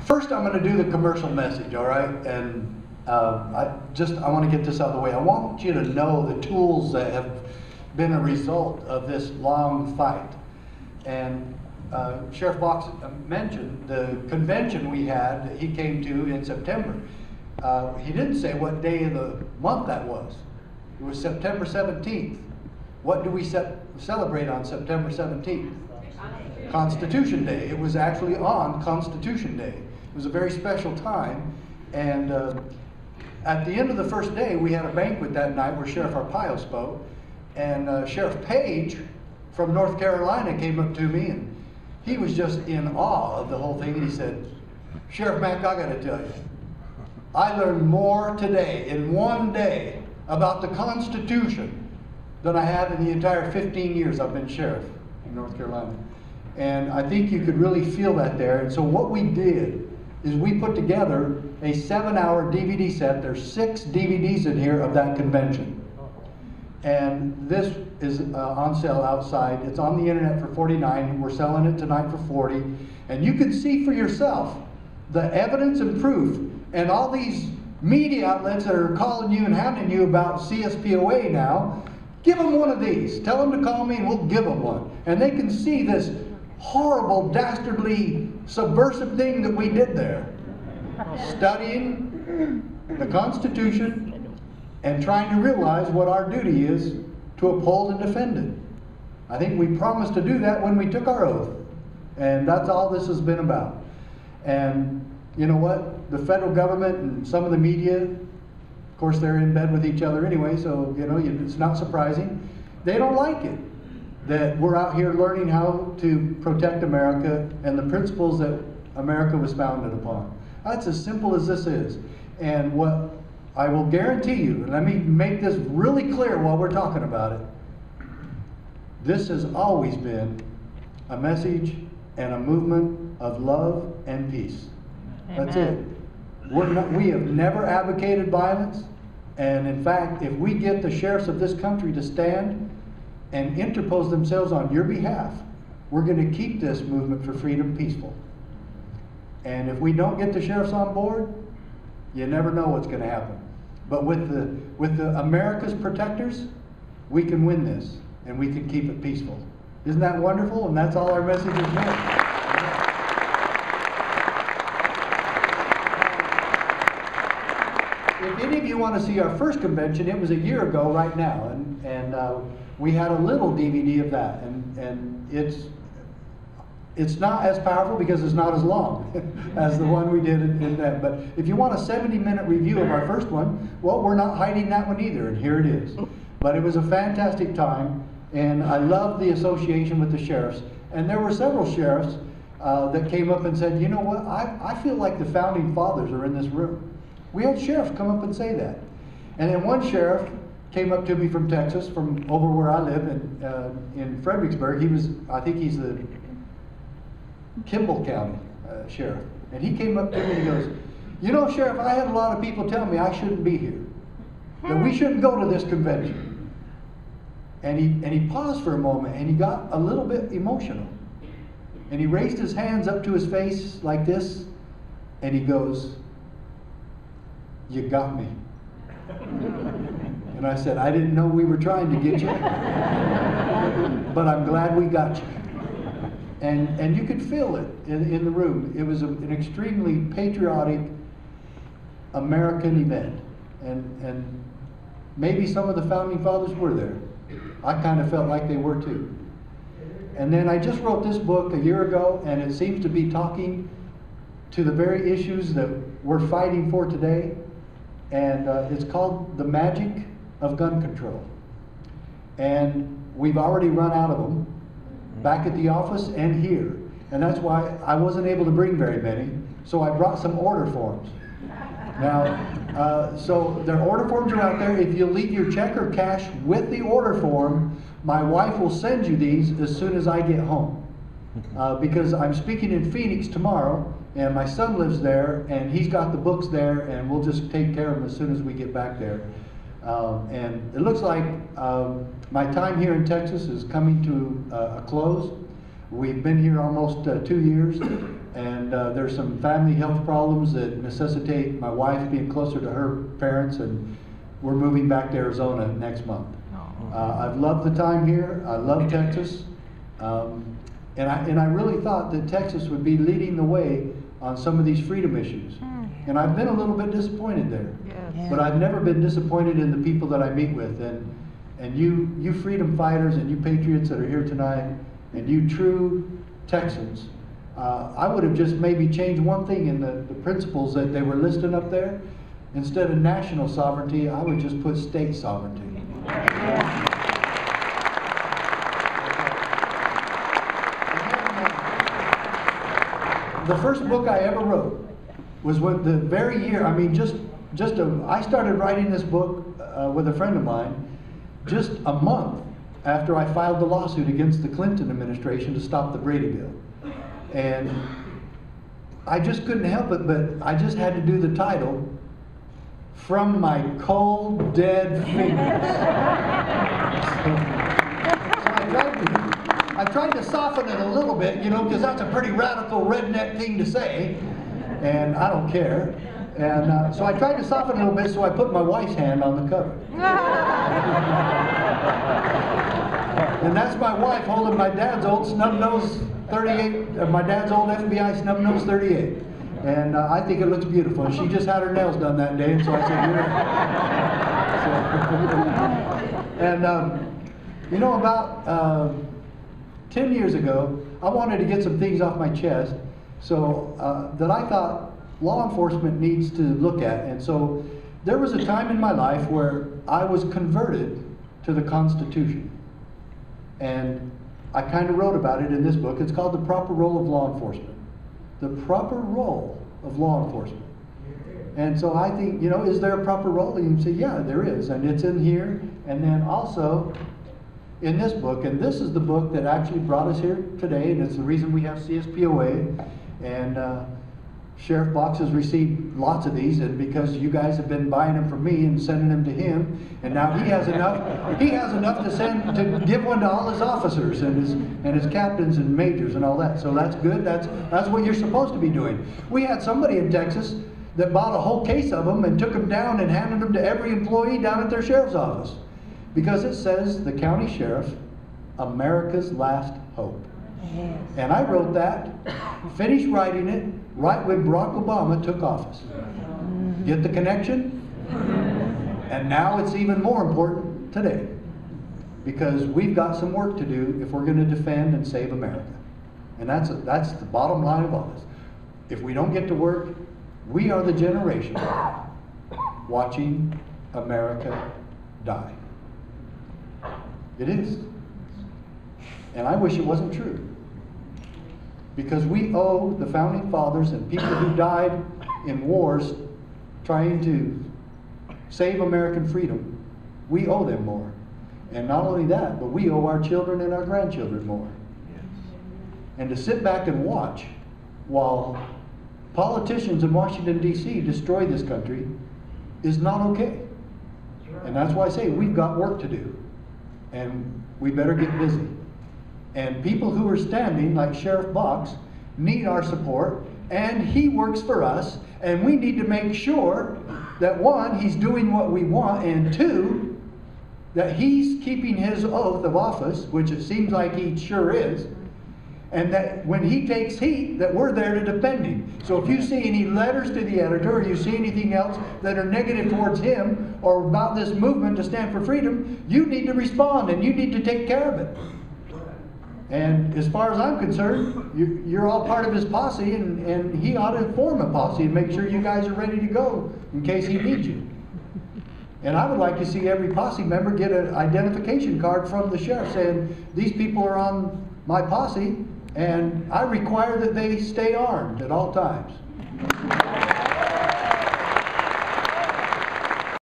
First, I'm going to do the commercial message, all right? And I want to get this out of the way. I want you to know the tools that have been a result of this long fight. And Sheriff Box mentioned the convention we had that he came to in September. He didn't say what day of the month that was. It was September 17th. What do we celebrate on September 17th? Constitution Day. It was actually on Constitution Day. It was a very special time. And at the end of the first day, we had a banquet that night where Sheriff Arpaio spoke. And Sheriff Page from North Carolina came up to me, and he was just in awe of the whole thing. And he said, "Sheriff Mack, I got to tell you, I learned more today in one day about the Constitution than I have in the entire 15 years I've been sheriff in North Carolina." And I think you could really feel that there. And so what we did is we put together a 7-hour DVD set. There's 6 DVDs in here of that convention. And this is on sale outside. It's on the internet for $49. We're selling it tonight for $40. And you can see for yourself the evidence and proof. And all these media outlets that are calling you and hounding you about CSPOA now, give them one of these. Tell them to call me and we'll give them one. And they can see this horrible, dastardly, subversive thing that we did there. Studying the Constitution and trying to realize what our duty is to uphold and defend it. I think we promised to do that when we took our oath. And that's all this has been about. And you know what? The federal government and some of the media, of course they're in bed with each other anyway, so you know, it's not surprising. They don't like it that we're out here learning how to protect America and the principles that America was founded upon. That's as simple as this is. And what I will guarantee you, and let me make this really clear while we're talking about it, this has always been a message and a movement of love and peace. Amen. That's it. We have never advocated violence, and in fact, if we get the sheriffs of this country to stand and interpose themselves on your behalf, we're going to keep this movement for freedom peaceful. And if we don't get the sheriffs on board, you never know what's going to happen. But with the America's protectors, we can win this, and we can keep it peaceful. Isn't that wonderful? And that's all our message is meant. If any of you want to see our first convention, it was a year ago right now, and we had a little DVD of that, and it's not as powerful because it's not as long as the one we did in that. But if you want a 70-minute review of our first one, well, we're not hiding that one either, and here it is. But it was a fantastic time, and I love the association with the sheriffs. And there were several sheriffs that came up and said, you know what, I feel like the founding fathers are in this room. We had sheriffs come up and say that. And then one sheriff came up to me from Texas, from over where I live in Fredericksburg. I think he's the Kimball County sheriff. And he came up to me and he goes, you know, Sheriff, I had a lot of people tell me I shouldn't be here, that we shouldn't go to this convention. And he paused for a moment and he got a little bit emotional. And he raised his hands up to his face like this, and he goes, "You got me." And I said, "I didn't know we were trying to get you, but I'm glad we got you." And you could feel it in the room. It was an extremely patriotic American event. And maybe some of the founding fathers were there. I kind of felt like they were too. And then I just wrote this book a year ago, and it seems to be talking to the very issues that we're fighting for today. And it's called The Magic of Gun Control. And we've already run out of them back at the office and here. And that's why I wasn't able to bring very many. So I brought some order forms. Now, so their order forms are out there. If you leave your check or cash with the order form, my wife will send you these as soon as I get home. Because I'm speaking in Phoenix tomorrow, and my son lives there, and he's got the books there, and we'll just take care of them as soon as we get back there. And it looks like my time here in Texas is coming to a close. We've been here almost 2 years, And there's some family health problems that necessitate my wife being closer to her parents, and we're moving back to Arizona next month. I've loved the time here. I love Texas. And I really thought that Texas would be leading the way on some of these freedom issues. And I've been a little bit disappointed there. Yes. But I've never been disappointed in the people that I meet with. And you freedom fighters and you patriots that are here tonight, and you true Texans, I would have just maybe changed one thing in the principles that they were listing up there. Instead of national sovereignty, I would just put state sovereignty. The first book I ever wrote was when the very year, I mean, I started writing this book with a friend of mine just a month after I filed the lawsuit against the Clinton administration to stop the Brady Bill. And I just couldn't help it, but I just had to do the title, From My Cold, Dead Fingers. I tried to soften it a little bit, you know, because that's a pretty radical redneck thing to say, and I don't care. And so I tried to soften it a little bit, so I put my wife's hand on the cover. And that's my wife holding my dad's old snub-nose 38, my dad's old FBI snub-nose 38. And I think it looks beautiful. And she just had her nails done that day, and so I said, yeah. You know, about 10 years ago, I wanted to get some things off my chest so that I thought law enforcement needs to look at. And so there was a time in my life where I was converted to the Constitution. And I kind of wrote about it in this book. It's called The Proper Role of Law Enforcement. The proper role of law enforcement. And so I think, you know, is there a proper role? And you can say, yeah, there is. And it's in here. And then also in this book, and this is the book that actually brought us here today, and it's the reason we have CSPOA. And Sheriff Box has received lots of these, and because you guys have been buying them from me and sending them to him, and now he has enough to send, to give one to all his officers and his captains and majors and all that. So that's good. That's what you're supposed to be doing. We had somebody in Texas that bought a whole case of them and took them down and handed them to every employee down at their sheriff's office, because it says the county sheriff, America's last hope. Yes. And I wrote that, finished writing it, right when Barack Obama took office. Get the connection? And now it's even more important today, because we've got some work to do if we're going to defend and save America. And that's the bottom line of all this. If we don't get to work, we are the generation watching America die. It is. And I wish it wasn't true. Because we owe the founding fathers and people who died in wars trying to save American freedom, we owe them more. And not only that, but we owe our children and our grandchildren more. Yes. And to sit back and watch while politicians in Washington, D.C. destroy this country is not okay. And that's why I say we've got work to do. And we better get busy. And people who are standing, like Sheriff Box, need our support, and he works for us, and we need to make sure that one, he's doing what we want, and two, that he's keeping his oath of office, which it seems like he sure is, and that when he takes heat, that we're there to defend him. So if you see any letters to the editor, or you see anything else that are negative towards him, or about this movement to stand for freedom, you need to respond, and you need to take care of it. And as far as I'm concerned, you're all part of his posse, and he ought to form a posse and make sure you guys are ready to go in case he needs you. And I would like to see every posse member get an identification card from the sheriff saying, these people are on my posse, and I require that they stay armed at all times.